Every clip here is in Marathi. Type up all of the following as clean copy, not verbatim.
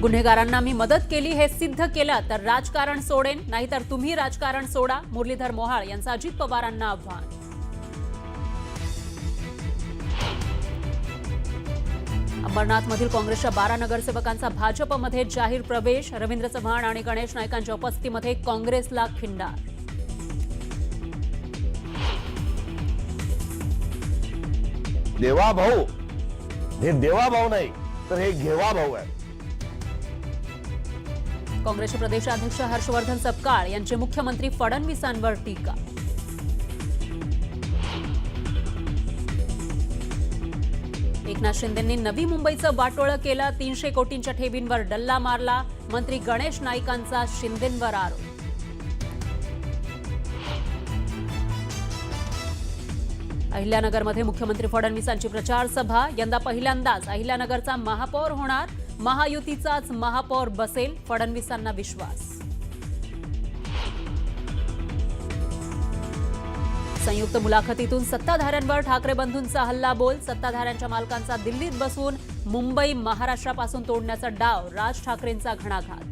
गुन्हेगारांना मी मदत केली हे सिद्ध केलं तर राजकारण सोडेन, नाहीतर तुम्ही राजकारण सोडा, मुरलीधर मोहोळ यांचं अजित पवारांना आव्हान. अंबरनाथमधील काँग्रेसच्या 12 नगरसेवकांचा भाजपमध्ये जाहीर प्रवेश. रवींद्र चव्हाण आणि गणेश नाईकांच्या उपस्थितीमध्ये काँग्रेसला खिंडार. देवा भाऊ, हे देवा भाऊ नाही तर हे घेवा भाऊ आहे. काँग्रेसचे प्रदेशाध्यक्ष हर्षवर्धन सपकाळ यांची मुख्यमंत्री फडणवीसांवर टीका. एकनाथ शिंदेंनी नवी मुंबईचं वाटोळं केलं, 300 कोटींच्या ठेवींवर डल्ला मारला. मंत्री गणेश नाईकांचा शिंदेंवर आरोप. अहिल्यानगरमध्ये मुख्यमंत्री फडणवीसांची प्रचार सभा. यंदा पहिल्यांदाच अहिल्यानगरचा महापौर होणार, महायुतीचाच महापौर बसेल, फडणवीसांना विश्वास. संयुक्त मुलाखतीतून सत्ताधाऱ्यांवर ठाकरे बंधूंचा हल्लाबोल. सत्ताधाऱ्यांच्या मालकांचा दिल्लीत बसून मुंबई महाराष्ट्रापासून तोडण्याचा डाव, राज ठाकरेंचा घणाघात.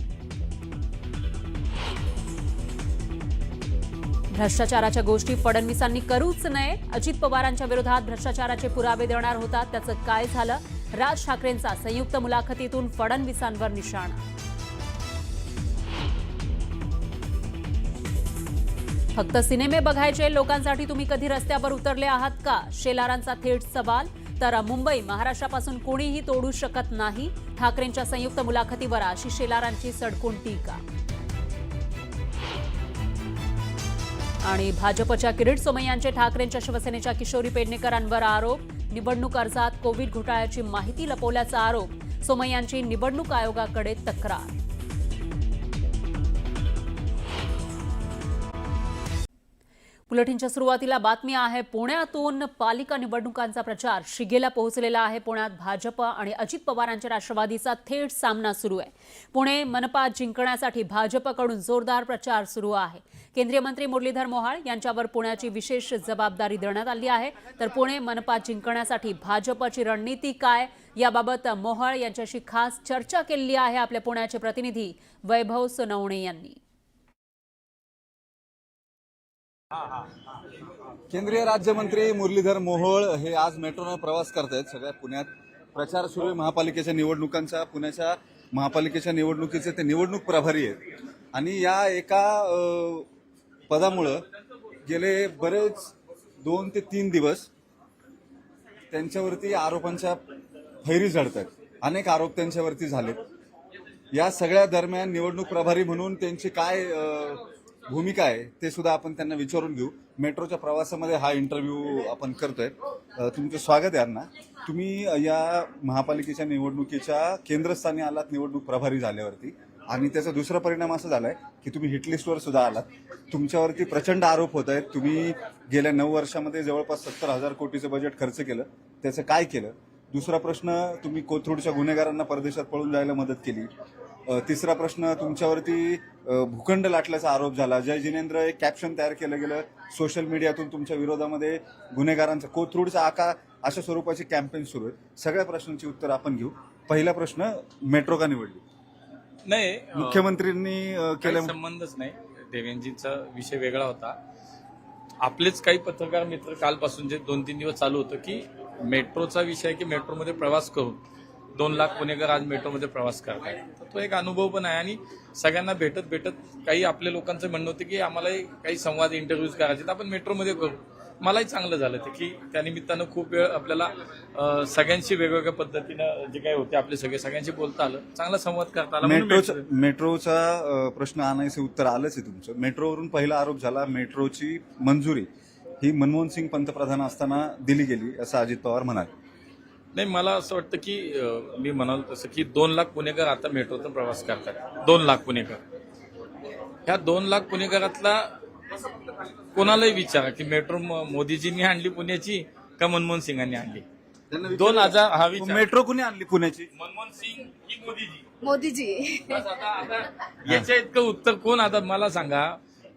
भ्रष्टाचाराच्या गोष्टी फडणवीसांनी करूच नये. अजित पवारांच्या विरोधात भ्रष्टाचाराचे पुरावे देणार होता, त्याचं काय झालं? राज ठाकरेंचा संयुक्त मुलाखतीतून फडणवीसांवर निशाणा. फक्त सिनेमे बघायचे, लोकांसाठी तुम्ही कधी रस्त्यावर उतरले आहात का? शेलारांचा थेट सवाल. तर मुंबई महाराष्ट्रापासून कोणीही तोडू शकत नाही, ठाकरेंच्या संयुक्त मुलाखतीवर आशिष शेलारांची सडकून टीका. आणि भाजपच्या किरीट सोमय्यांचे ठाकरेंच्या शिवसेनेच्या किशोरी पेडणेकरांवर आरोप. निवडणूक अर्जात कोविड घोटाळ्याची माहिती लपवल्याचा आरोप. सोमय्यांची निवडणूक आयोगाकडे तक्रार. बुलेटिनच्या सुरुवातीला बातमी आहे पुण्यातून. पालिका निवडणुकांचा प्रचार शिगेला पोहोचलेला आहे. पुण्यात भाजप आणि अजित पवारांच्या राष्ट्रवादीचा थेट सामना सुरू आहे. पुणे मनपा जिंकण्यासाठी भाजपकडून जोरदार प्रचार सुरू आहे. केंद्रीय मंत्री मुरलीधर मोहोळ यांच्यावर पुण्याची विशेष जबाबदारी देण्यात आली आहे. तर पुणे मनपा जिंकण्यासाठी भाजपची रणनीती काय, याबाबत मोहोळ यांच्याशी खास चर्चा केली आहे आपल्या पुण्याचे प्रतिनिधी वैभव सोनवणे यांनी. केंद्रीय राज्यमंत्री मुरलीधर मोहोळ हे आज मेट्रोने प्रवास करतायत. सगळ्या पुण्यात प्रचार सुरू आहे महापालिकेच्या निवडणुकांचा. पुण्याच्या महापालिकेच्या निवडणुकीचे ते निवडणूक प्रभारी आहेत आणि या एका पदामुळं गेले बरेच 2 ते 3 दिवस त्यांच्यावरती आरोपांच्या फैरी झडतात. अनेक आरोप त्यांच्यावरती झालेत. या सगळ्या दरम्यान निवडणूक प्रभारी म्हणून त्यांची काय भूमिका आहे ते सुद्धा आपण त्यांना विचारून घेऊ. मेट्रोच्या प्रवासामध्ये हा इंटरव्ह्यू आपण करतोय. तुमचं स्वागत आहे अण्णा. तुम्ही या महापालिकेच्या निवडणुकीच्या केंद्रस्थानी आलात निवडणूक प्रभारी झाल्यावरती आणि त्याचा दुसरा परिणाम असा झालाय की तुम्ही हिटलिस्टवर सुद्धा आलात. तुमच्यावरती प्रचंड आरोप होत आहेत. तुम्ही गेल्या 9 वर्षामध्ये जवळपास 70,000 कोटीचं बजेट खर्च केलं, त्याचं काय केलं? दुसरा प्रश्न, तुम्ही कोथरूडच्या गुन्हेगारांना परदेशात पळून जायला मदत केली. तिसरा प्रश्न, तुमच्यावरती भूखंड लाटल्याचा आरोप झाला. जय जिनेंद्र एक कॅप्शन तयार केलं गेलं सोशल मीडियातून तुमच्या विरोधामध्ये गुन्हेगारांचा कोथरूडचा आका अशा स्वरूपाची कॅम्पेन सुरू आहे. सगळ्या प्रश्नांची उत्तर आपण घेऊ. पहिला प्रश्न, मेट्रो का निवडली? नाही, मुख्यमंत्र्यांनी केलं संबंधच नाही. देवेंजीचा विषय वेगळा होता. आपलेच काही पत्रकार मित्र कालपासून जे 2-3 दिवस चालू होतं की मेट्रोचा विषय आहे की मेट्रोमध्ये प्रवास करून 2 लाख पुणेकर आज मेट्रोमध्ये प्रवास करतात. तर तो एक अनुभव पण आहे आणि सगळ्यांना भेटत काही आपल्या लोकांचं म्हणणं होतं की आम्हालाही काही संवाद इंटरव्ह्यूज करायचे, तर आपण मेट्रोमध्ये करू. मलाही चांगलं झालं ते की त्यानिमित्तानं खूप वेळ आपल्याला सगळ्यांशी वेगवेगळ्या पद्धतीनं जे काही होते आपले सगळ्यांशी बोलता आलं, चांगला संवाद करता आला. मेट्रोचा प्रश्न आणायचं उत्तर आलंच आहे तुमचं. मेट्रोवरून पहिला आरोप झाला, मेट्रोची मंजुरी ही मनमोहन सिंग पंतप्रधान असताना दिली गेली असं अजित पवार म्हणाले. नाही, मला असं वाटतं की मी म्हणाल तसं की 2 लाख पुणेकर आता मेट्रोतून प्रवास करतात. 2 लाख पुणेकर. ह्या 2 लाख पुणेकरातला कोणालाही विचारा की मेट्रो मोदीजींनी आणली पुण्याची का मनमोहन सिंगांनी आणली? 2000 हा विचार. मेट्रो कुणी आणली पुण्याची? मनमोहन सिंग की मोदीजी. आता याच्या इतकं उत्तर कोण? आता मला सांगा,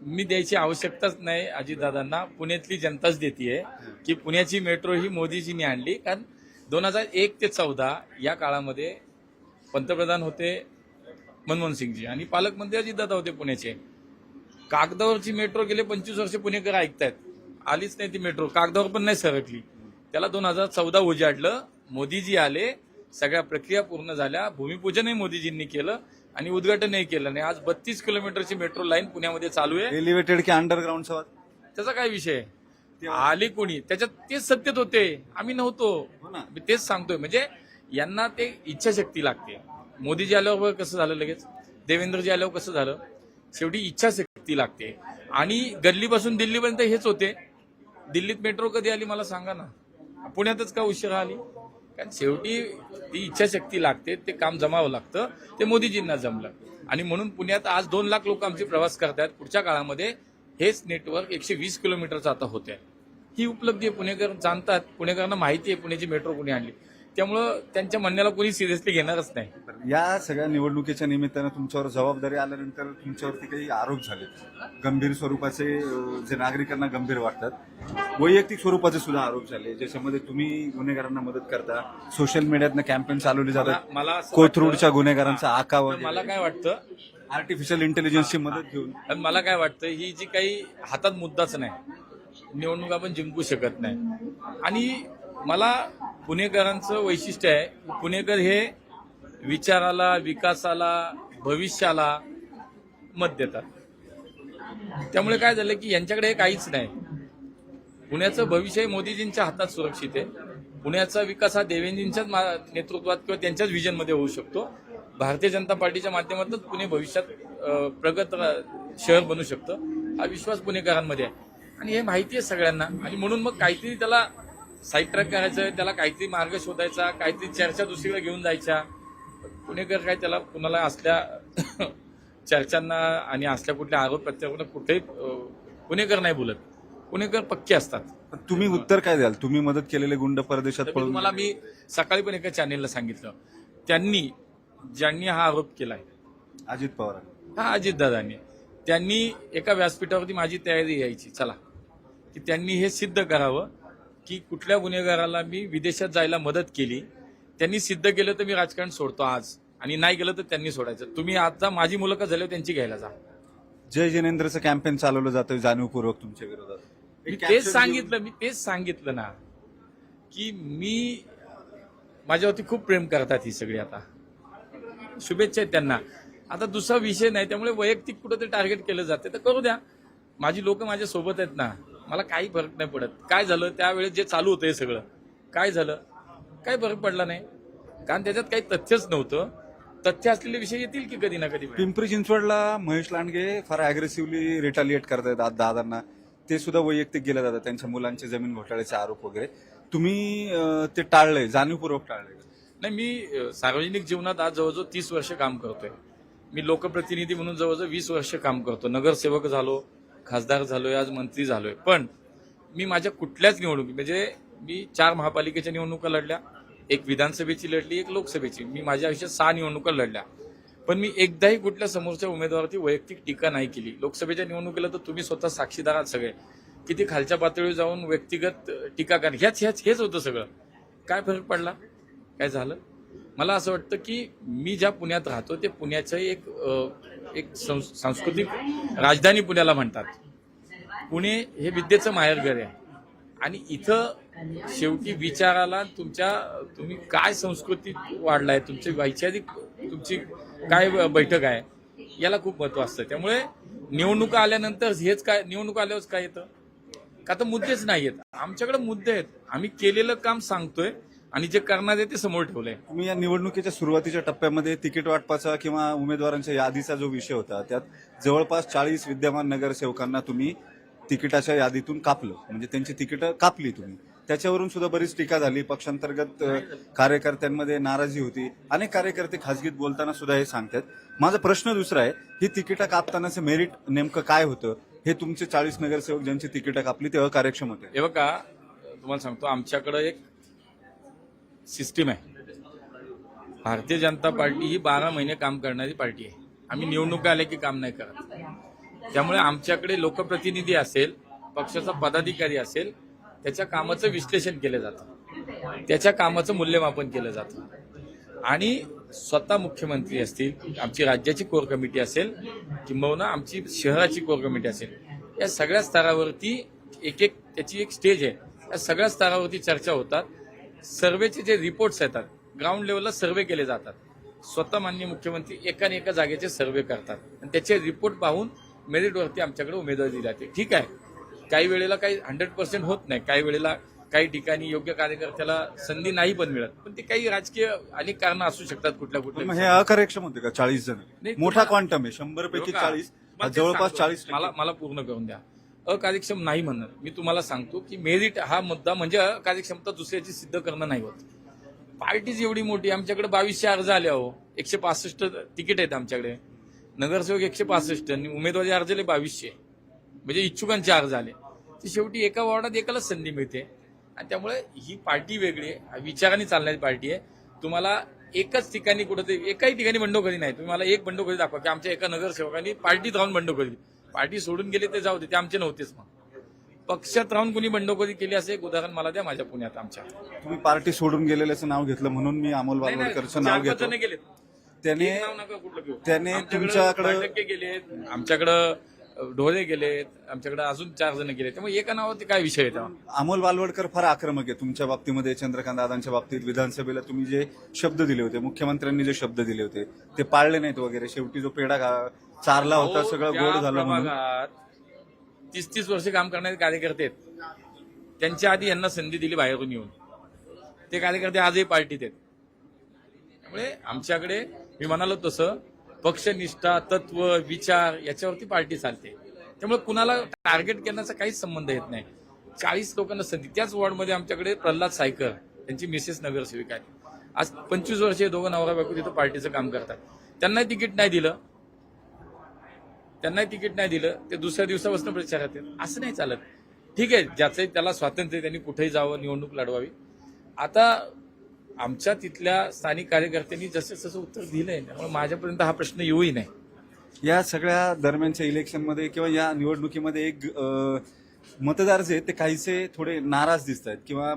मी द्यायची आवश्यकताच नाही अजितदादांना. पुण्यातली जनताच देतीये की पुण्याची मेट्रो ही मोदीजींनी आणली. कारण 2001 ते 14 या काळामध्ये पंतप्रधान होते मनमोहन सिंगजी आणि पालकमंत्री अजितदादा होते पुण्याचे. कागदावरची मेट्रो गेले 25 वर्ष पुणेकर ऐकतायत, आलीच नाही ती मेट्रो, कागदावर पण नाही सरकली. त्याला 2014 उजाडलं, मोदीजी आले, सगळ्या प्रक्रिया पूर्ण झाल्या, भूमिपूजनही मोदीजींनी केलं आणि उद्घाटनही केलं नाही. आज 32 किलोमीटरची मेट्रो लाईन पुण्यामध्ये चालू आहे. एलिव्हेटेड की अंडरग्राऊंड सवाल? त्याचा काय विषय आहे? आली कोणी त्याच्यात, तेच सत्तेत होते, आम्ही नव्हतो. मी तेच सांगतोय, म्हणजे यांना ते इच्छाशक्ती लागते. मोदीजी आल्यावर कसं झालं, लगेच देवेंद्रजी आल्यावर कसं झालं, शेवटी इच्छाशक्ती लागते. आणि गल्लीपासून दिल्लीपर्यंत हेच होते. दिल्लीत मेट्रो कधी आली मला सांगा ना, पुण्यातच का उशिरा आली? कारण शेवटी ती इच्छाशक्ती लागते, ते काम जमावं लागतं. ते मोदीजींना जमलं आणि म्हणून पुण्यात आज 2 लाख लोक आमचे प्रवास करतात. पुढच्या काळामध्ये हेच नेटवर्क 120 किलोमीटरचं आता होतंय. ही उपलब्धी आहे, पुणेकर जाणतात, पुणेकरांना माहिती आहे पुण्याची मेट्रो कोणी आणली. त्यामुळं त्यांच्या म्हणण्याला कोणी सिरियसली घेणारच नाही. या सगळ्या निवडणुकीच्या निमित्तानं तुमच्यावर जबाबदारी आल्यानंतर तुमच्यावरती काही आरोप झाले, गंभीर स्वरूपाचे, जे नागरिकांना गंभीर वाटतात, वैयक्तिक स्वरूपाचे सुद्धा आरोप झाले, ज्याच्यामध्ये तुम्ही गुन्हेगारांना मदत करता, सोशल मीडियातनं कॅम्पेन चालवले जातात, मला असं कोथरूडच्या गुन्हेगारांचा आका वाटतं, मला काय वाटतं, आर्टिफिशियल इंटेलिजन्सची मदत घेऊन. आणि मला काय वाटतं, ही जी काही हातात मुद्दाच नाही, निवडणूक आपण जिंकू शकत नाही. आणि मला पुणेकरांचं वैशिष्ट्य आहे, पुणेकर हे विचाराला, विकासाला, भविष्याला मत देतात. त्यामुळे काय झालं की यांच्याकडे काहीच नाही. पुण्याचं भविष्य मोदीजींच्या हातात सुरक्षित आहे. पुण्याचा विकास हा देवेंद्रजींच्याच नेतृत्वात किंवा त्यांच्याच व्हिजनमध्ये होऊ शकतो. भारतीय जनता पार्टीच्या माध्यमातून पुणे भविष्यात प्रगत शहर बनू शकतं, हा विश्वास पुणेकरांमध्ये आहे. आणि हे माहिती आहे सगळ्यांना. आणि म्हणून मग काहीतरी त्याला साईड ट्रॅक करायचं, त्याला काहीतरी मार्ग शोधायचा, काहीतरी चर्चा दुसरीकडे घेऊन जायच्या. पुणेकर काय त्याला कुणाला असल्या चर्चांना आणि असल्या कुठल्या आरोप प्रत्यारोपांना कुठेही पुणेकर नाही बोलत. पुणेकर पक्के असतात. तुम्ही उत्तर काय द्याल? तुम्ही मदत केलेले गुंड परदेशात पळून. तुम्हाला मी सकाळी पण एका चॅनेलला सांगितलं, ज्यांनी हा आरोप केलाय, अजित पवार, हा अजितदादांनी, त्यांनी एका व्यासपीठावरती माझी तयारी यायची, चला की त्यांनी हे सिद्ध करावं की कुठल्या गुन्हेगाराला मी विदेशात जायला मदत केली. त्यांनी सिद्ध केलं तर मी राजकारण सोडतो आज, आणि नाही गेलं तर त्यांनी सोडायचं. तुम्ही आता माझी मुलाखत झाल्यावर त्यांची घ्यायला जा. जय जिनेंद्रचं कॅम्पेन चालवलं जातं जाणीवपूर्वक तुमच्या विरोधात. मी तेच सांगितलं ना की माझ्यावरती खूप प्रेम करतात ही सगळी. आता शुभेच्छा आहेत त्यांना. आता दुसरा विषय नाही, त्यामुळे वैयक्तिक कुठं ते टार्गेट केलं जाते तर करू द्या. माझी लोक माझ्या सोबत आहेत ना, मला काही फरक नाही पडत. काय झालं त्यावेळेस जे चालू होतं हे सगळं, काय झालं, काही फरक पडला नाही, कारण त्याच्यात काही तथ्यच नव्हतं. तथ्य असलेले विषय येतील की कधी ना कधी. पिंपरी चिंचवडला महेश लांडगे फार अग्रेसिव्हली रिटालिएट करतायत दादांना, ते सुद्धा वैयक्तिक गेलं जातं, त्यांच्या मुलांचे जमीन घोटाळ्याचे आरोप वगैरे. तुम्ही ते टाळलंय, जाणीवपूर्वक टाळलंय? नाही, मी सार्वजनिक जीवनात आज जवळजवळ 30 वर्ष काम करतोय. मी लोकप्रतिनिधी म्हणून जवळजवळ 20 वर्ष काम करतो. नगरसेवक झालो, खासदार झालोय, आज मंत्री झालोय. पण मी माझ्या कुठल्याच निवडणुकी, म्हणजे मी 4 महापालिकेच्या निवडणुका लढल्या, 1 विधानसभेची लढली, 1 लोकसभेची. मी माझ्या आयुष्यात 6 निवडणुका लढल्या. पण मी एकदाही कुठल्या समोरच्या उमेदवाराची वैयक्तिक टीका नाही केली. लोकसभेच्या निवडणुकीला तर तुम्ही स्वतः साक्षीदार आहात सगळे, किती खालच्या पातळीवर जाऊन व्यक्तिगत टीका करा. हेच होतं सगळं. काय फरक पडला, काय झालं? मला असं वाटतं की मी ज्या पुण्यात राहतो ते पुण्याचं एक सांस्कृतिक राजधानी पुण्याला म्हणतात. पुणे हे विद्येचं माहेरघर आहे. आणि इथं शेवटी विचाराला तुम्ही काय संस्कृती वाढलाय, तुमची वैचारिक तुमची काय बैठक आहे, याला खूप महत्व असतं. त्यामुळे निवडणुका आल्यानंतर निवडणुका आल्यावरच काय येतं का, तर मुद्देच नाही आहेत. आमच्याकडे मुद्दे आहेत. आम्ही केलेलं काम सांगतोय आणि जे करणार आहे ते समोर ठेवलंय. तुम्ही या निवडणुकीच्या सुरुवातीच्या टप्प्यामध्ये तिकीट वाटपाचा किंवा उमेदवारांच्या यादीचा जो विषय होता, त्यात जवळपास 40 विद्यमान नगरसेवकांना तुम्ही तिकिटाच्या यादीतून कापलं, म्हणजे त्यांची तिकीटं कापली तुम्ही. त्याच्यावरून सुद्धा बरीच टीका झाली. पक्षांतर्गत कार्यकर्त्यांमध्ये नाराजी होती. अनेक कार्यकर्ते खासगीत बोलताना सुद्धा हे सांगतात. माझा प्रश्न दुसरा आहे, ही तिकीटं कापतानाचं मेरिट नेमकं काय होतं? हे तुमचे 40 नगरसेवक ज्यांची तिकीटं कापली ते अकार्यक्षम होते. हे बघा, तुम्हाला सांगतो, आमच्याकडे एक सिस्टीम आहे. भारतीय जनता पार्टी ही 12 महिने काम करणारी पार्टी आहे. आम्ही निवडणुका आल्या की काम नाही करत. त्यामुळे आमच्याकडे लोकप्रतिनिधी असेल, पक्षाचा पदाधिकारी असेल, त्याच्या कामाचं विश्लेषण केलं जातं, त्याच्या कामाचं मूल्यमापन केलं जातं. आणि स्वतः मुख्यमंत्री असतील, आमची राज्याची कोर कमिटी असेल, किंबहुना आमची शहराची कोर कमिटी असेल, या सगळ्या स्तरावरती त्याची एक स्टेज आहे. या सगळ्या स्तरावरती चर्चा होतात. सर्वेचे जे रिपोर्ट्स येतात, ग्राउंड लेवलला सर्वे केले जातात. स्वतः माननीय मुख्यमंत्री एका जागेचे सर्वे करतात आणि त्याचे रिपोर्ट पाहून मेरिटवरती आमच्याकडे उमेदवारी दिली जाते. ठीक आहे, काही वेळेला काही 100% होत नाही, काही वेळेला काही ठिकाणी योग्य कार्यकर्त्याला संधी नाही पण मिळत, पण ते काही राजकीय अनेक कारणं असू शकतात कुठल्या मग कुठल्या. हे अकार्यक्षम होते का 40 जण? नाही, मोठा क्वांटम आहे, 100 पैकी बघा, 40 मला ते जवळपास सांगतो. 40%. मला पूर्ण करून द्या. अकार्यक्षम नाही म्हणणार मी तुम्हाला सांगतो की मेरिट हा मुद्दा म्हणजे अकार्यक्षमता दुसऱ्याची सिद्ध करणं नाही होत. पार्टीज एवढी मोठी, आमच्याकडे 2200 अर्ज आले हो, 165 तिकीट आहेत आमच्याकडे, नगरसेवक 165 आणि उमेदवारी अर्ज आले 2200, म्हणजे इच्छुकांचे अर्ज आले. ती शेवटी एका वॉर्डात एकालाच संधी मिळते आणि त्यामुळे ही पार्टी वेगळी आहे, विचारांनी चालणारी पार्टी आहे. तुम्हाला एकाच ठिकाणी कुठेतरी एकाही ठिकाणी बंडखोरी नाही. तुम्ही मला एक बंडखोरी दाखवा की आमच्या एका नगरसेवकांनी पार्टीत राहून बंडखोरी, पार्टी सोडून गेले ते जाऊ दे, ते आमचे नव्हतेच. मग पक्षात राहून कुणी बंडखोरी केली असं एक उदाहरण मला द्या माझ्या पुण्यात. आमच्या तुम्ही पार्टी सोडून गेलेल्याचं नाव घेतलं म्हणून मी अमोल बालवडकरचं नाव घेतो. गेले त्याने नाव नका कुठलं घेऊ. त्याने आमच्याकडं तुमच्याकडं पाटक्के गेलेत, आमच्याकडं ढोले गेलेत, आमच्याकडे अजून 4 जण गेले. त्यामुळे एका नावावरती काय विषय आहे तेव्हा? अमोल बालवडकर फार आक्रमक आहे तुमच्या बाबतीमध्ये. चंद्रकांत दादांच्या बाबतीत विधानसभेला तुम्ही जे शब्द दिले होते, मुख्यमंत्र्यांनी जे शब्द दिले होते ते पाळले नाहीत वगैरे. शेवटी जो पेढा चारला होता सगळं गोड झालं म्हणून. 30 वर्ष काम करणारे कार्यकर्ते आहेत, त्यांच्या आधी यांना संधी दिली बाहेरून येऊन. ते कार्यकर्ते आजही पार्टीत आहेत. त्यामुळे आमच्याकडे मी म्हणालो तसं पक्षनिष्ठा, तत्व, विचार याच्यावरती पार्टी चालते. त्यामुळे कुणाला टार्गेट करण्याचा काहीच संबंध येत नाही. 40 लोकांना संधी. त्याच वॉर्डमध्ये आमच्याकडे प्रल्हाद सायकर, त्यांची मिसेस नगरसेविका आहे. आज 25 वर्ष दोघं नवरा बायको तिथं पार्टीचं काम करतात. त्यांनाही तिकीट नाही दिलं, ते दुसऱ्या दिवसापासून प्रचारात आहेत. असं नाही चालत. ठीक आहे, ज्याचंही त्याला स्वातंत्र्य, त्यांनी कुठेही जावं, निवडणूक लढवावी. आता आमच्या तिथल्या स्थानिक कार्यकर्त्यांनी जसं उत्तर दिलंय, त्यामुळे माझ्यापर्यंत हा प्रश्न येऊही नाही. या सगळ्या दरम्यानच्या इलेक्शनमध्ये किंवा या निवडणुकीमध्ये एक मतदार जे आहेत ते काहीसे थोडे नाराज दिसत आहेत किंवा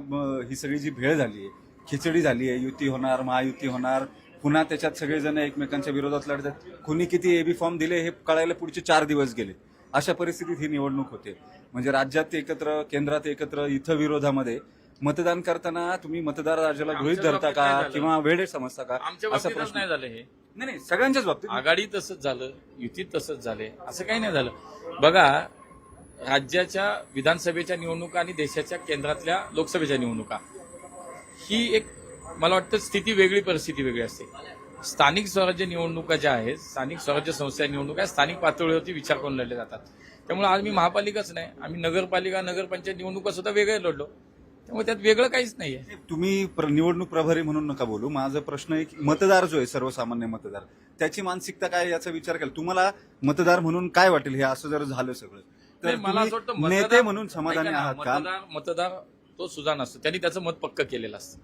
ही सगळी जी भेळ झाली आहे, खिचडी झाली आहे, युती होणार, महायुती होणार, पुन्हा त्याच्यात सगळेजण एकमेकांच्या विरोधात लढतात. कुणी किती एबी फॉर्म दिले हे कळायला पुढचे 4 दिवस गेले. अशा परिस्थितीत ही निवडणूक होते. म्हणजे राज्यात एकत्र, केंद्रात एकत्र, इथं विरोधामध्ये मतदान करताना तुम्ही मतदार राजाला गृहीत धरता का किंवा वेळ समजता का? आमच्या असा बाबतीतच प्रश्न नाही झालं हे. नाही, सगळ्यांच्याच बाबतीत. आघाडी तसंच झालं, युतीत तसंच झाले, असं काही नाही झालं. बघा, राज्याच्या विधानसभेच्या निवडणुका आणि देशाच्या केंद्रातल्या लोकसभेच्या निवडणुका ही एक मला वाटतं स्थिती वेगळी, परिस्थिती वेगळी असते. स्थानिक स्वराज्य निवडणुका ज्या आहेत, स्थानिक स्वराज्य संस्था निवडणुका स्थानिक पातळीवरती विचार करून लढले जातात. त्यामुळे आज मी महापालिकाच नाही, आम्ही नगरपालिका, नगरपंचायत निवडणुका सुद्धा वेगळे लढलो. त्यामुळे त्यात वेगळं काहीच नाहीये. तुम्ही निवडणूक प्रभारी म्हणून नका बोलू. माझा प्रश्न आहे की मतदार जो आहे, सर्वसामान्य मतदार, त्याची मानसिकता काय याचा विचार केला? तुम्हाला मतदार म्हणून काय वाटेल हे असं जर झालं सगळं तर मला असं वाटतं तुम्ही नेते म्हणून समाधानी ऐका ना, आहात का? मतदार तो सुजाण असतो, त्यांनी त्याचं मत पक्क केलेलं असतं.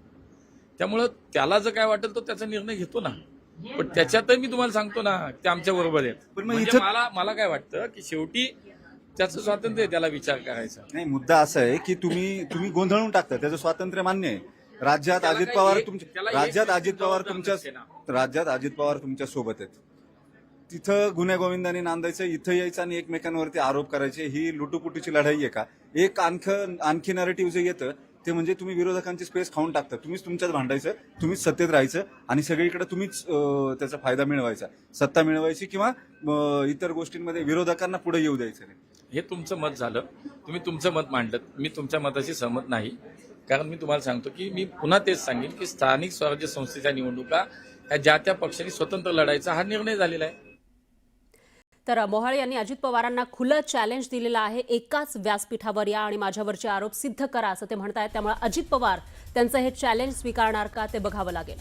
त्यामुळं त्याला जर काय वाटेल तो त्याचा निर्णय घेतो ना. पण त्याच्यातही मी तुम्हाला सांगतो ना, ते आमच्या बरोबर आहेत. पण मग म्हणजे इथं- मला काय वाटतं की शेवटी त्याचं स्वातंत्र्य आहे, त्याला विचार करायचा. नाही, मुद्दा असा आहे की तुम्ही गोंधळून टाकता. त्याचं स्वातंत्र्य मान्य आहे. राज्यात त्याला अजित काही पवार एक- तुमच्या त्याला एक राज्यात गोष्ट अजित पवार जबाबदार तुमच्या नसते ना. राज्यात अजित पवार तुमच्या सोबत आहेत. तिथं गुन्ह्या गोविंदाने नांदायचं, इथं यायचं आणि एकमेकांवरती आरोप करायचे, ही लुटुपुटीची लढाई आहे का? एक आणखी नॅरेटिव्ह जे येतं ते म्हणजे तुम्ही विरोधकांची स्पेस खाऊन टाकता. तुम्हीच तुमच्यात भांडायचं, तुम्हीच सत्तेत राहायचं आणि सगळीकडे तुम्हीच त्याचा फायदा मिळवायचा, सत्ता मिळवायची किंवा इतर गोष्टींमध्ये विरोधकांना पुढे येऊ द्यायचं नाही. हे तुमचं मत झालं, तुम्ही तुमचं मत मांडलं. मी तुमच्या मताशी सहमत नाही. कारण मी तुम्हाला सांगतो की मी पुन्हा तेच सांगेन की स्थानिक स्वराज्य संस्थेच्या निवडणुका ह्या ज्या त्या पक्षाने स्वतंत्र लढायचा हा निर्णय झालेला आहे. तर मोहाळे यांनी अजित पवारांना खुलं चॅलेंज दिलेलं आहे. एकाच व्यासपीठावर या आणि माझ्यावरचे आरोप सिद्ध करा असं ते म्हणतायत. त्यामुळे अजित पवार त्यांचं हे चॅलेंज स्वीकारणार का ते बघावं लागेल.